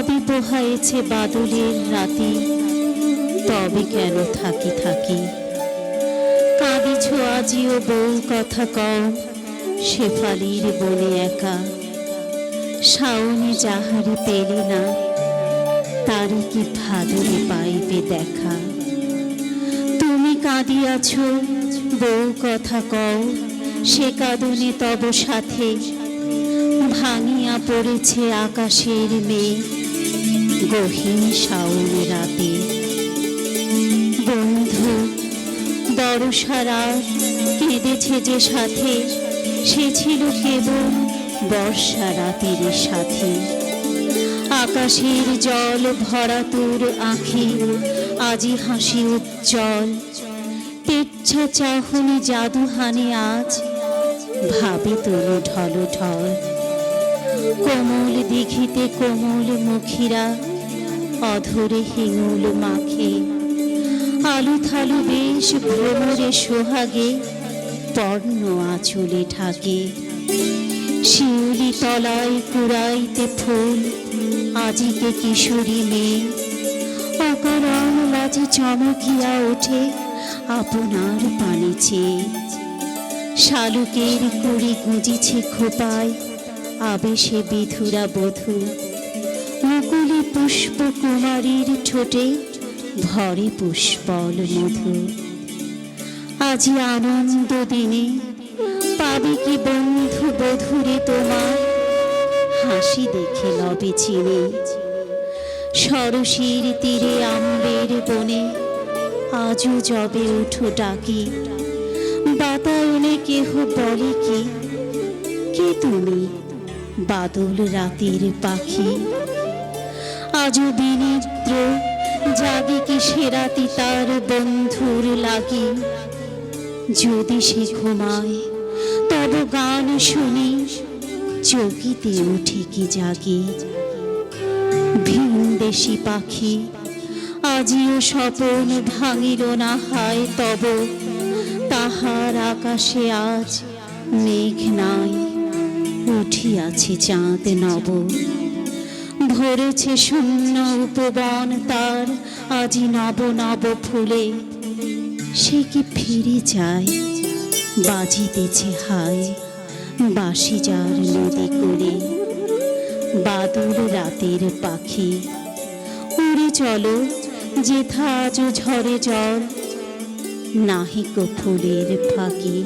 সবই পোহায়েছে বাদলের রাতি, তবে কেন থাকি থাকি। কাঁদিছ আজিও বউ কথা কম, শেফালির বনে একা। শাওনে যাহারে পেলে না, তারই কি ভাদরে পাইবে দেখা। তুমি কাঁদিয়াছ বউ কথা কও, সে কাঁদনে তব সাথে। ভাঙিয়া পড়েছে আকাশের মেঘ, গহীন শাওন রাতে। বন্ধু বর্ষা রাত কেঁদেছে যে সাথে, সে ছিল কেবল বর্ষা রাতের সাথে। আকাশের জল ভরা তোর আঁখি, আজি হাসি উজ্জ্বল। তেচ্ছা চাহনি জাদুহানে আজ, ভাবে তনু ঢল ঢল। কোমল দিঘিতে কোমল মুখিরা, অধরে হিঙুল মাখে। আলু থালু বেশ ভ্রমরে সোহাগে, পর্ণ আঁচলে ঢাকে। শিউলি তলায় কুড়াইতে ফুল, আজিকে কিশোরী মেয়ে। অকারণ লাজে চমকিয়া ওঠে, আপনার পানে চেয়ে। শালুকের কুড়ি গুঁজিছে খোপায়, আবেশে বিধুরা বধূ। মুকুলে পুষ্প কুমারীর ঠোঁটে, ভরে পুষ্পল মধু। আজি আনন্দ দিনে, পাবে কি বন্ধু বধূরে তোমার, হাসি দেখে লবে চিনে। সরসীর তীরে আম্বের বনে, আজও যবে উঠো ডাকি। বাতায়নে কেহ বলে কি, কে তুমি বাদল রাতের পাখি। আজও বিনিদ্র জাগে কি সে রাতি তার বন্ধুর লাগি। যদি সে ঘুমায় তব গান শুনি, চকিতে উঠে কি জাগি। ভিনদেশি পাখি আজিও স্বপন ভাঙিল না হায় তব। তাহার আকাশে আজ মেঘ নাই, উঠিয়াছে চাঁদ নব। ভরেছে শূন্য উপবন তার, আজি নব নব ফুলে। সে কি ফিরে যায়, বাজিতেছে হায় বাঁশি যার নদী করে। বাদল রাতের পাখি উড়ে চলো, যেথা আজও ঝরে জল, নাহিক ফুলের ফাঁকি।